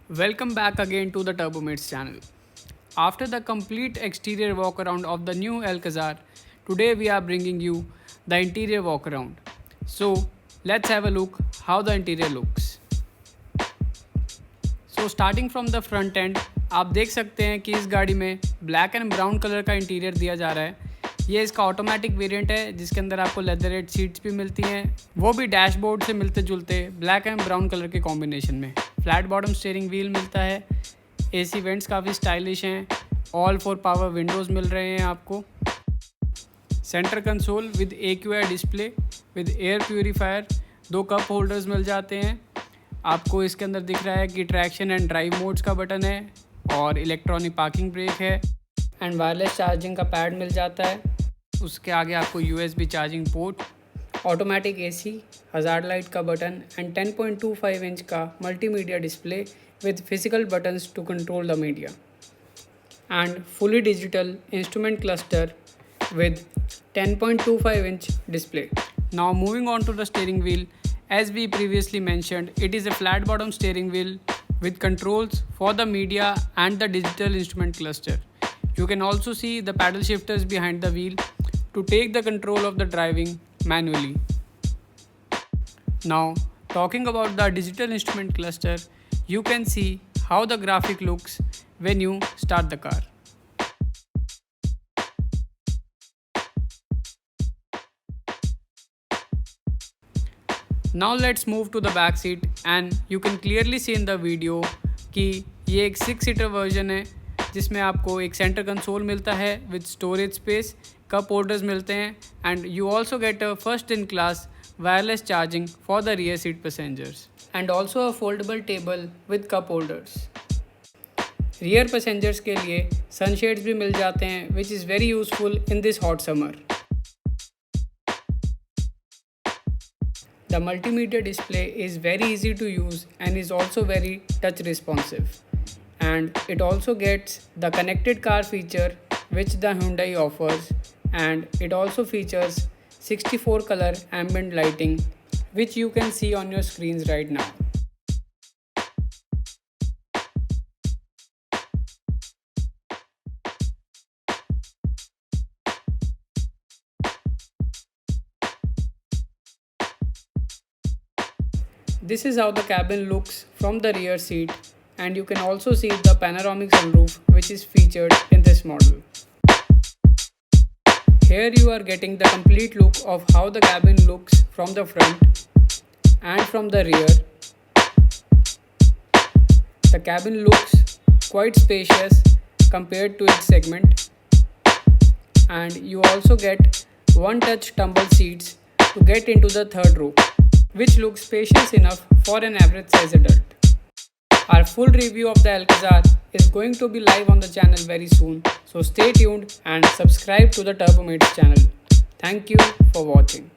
Welcome back again to the Turbomates channel. After the complete exterior walk around of the new Alcazar, today we are bringing you the interior walk around. So let's have a look how the interior looks. So starting from the front end, आप देख सकते हैं कि इस गाड़ी में black and brown colour का interior दिया जा रहा है। ये इसका ऑटोमेटिक वेरिएंट है जिसके अंदर आपको लेदरेट सीट्स भी मिलती हैं, वो भी डैशबोर्ड से मिलते जुलते ब्लैक एंड ब्राउन कलर के कॉम्बिनेशन में। फ्लैट बॉटम स्टीयरिंग व्हील मिलता है, एसी वेंट्स काफ़ी स्टाइलिश हैं, ऑल 4 पावर विंडोज़ मिल रहे हैं आपको। Centre console with AQI display with air purifier, 2 cup holders मिल जाते हैं आपको। इसके अंदर दिख रहा है कि ट्रैक्शन एंड ड्राइव मोड्स का बटन है और इलेक्ट्रॉनिक पार्किंग ब्रेक है एंड वायरलेस चार्जिंग का पैड मिल जाता है। उसके आगे आपको USB charging port, automatic AC, hazard light का बटन एंड 10.25 इंच का multimedia display with physical buttons to control the media and fully digital instrument cluster with 10.25 inch display. Now moving on to the steering wheel, as we previously mentioned, it is a flat bottom steering wheel with controls for the media and the digital instrument cluster. You can also see the paddle shifters behind the wheel to take the control of the driving manually. Now talking about the digital instrument cluster, you can see how the graphic looks when you start the car. Now let's move to the back seat and you can clearly see in the video कि ये एक 6-सीटर version है जिसमें आपको एक centre console मिलता है with storage space, cup holders मिलते हैं and you also get a first in class wireless charging for the rear seat passengers and also a foldable table with cup holders. Rear passengers के लिए sunshades भी मिल जाते हैं which is very useful in this hot summer. The multimedia display is very easy to use and is also very touch responsive, and it also gets the connected car feature which the Hyundai offers, and it also features 64 color ambient lighting which you can see on your screens right now. This is how the cabin looks from the rear seat, and you can also see the panoramic sunroof which is featured in this model. Here you are getting the complete look of how the cabin looks from the front and from the rear. The cabin looks quite spacious compared to its segment, and you also get one-touch tumble seats to get into the third row, which looks spacious enough for an average size adult. Our full review of the Alcazar is going to be live on the channel very soon, so stay tuned and subscribe to the Turbomates channel. Thank you for watching.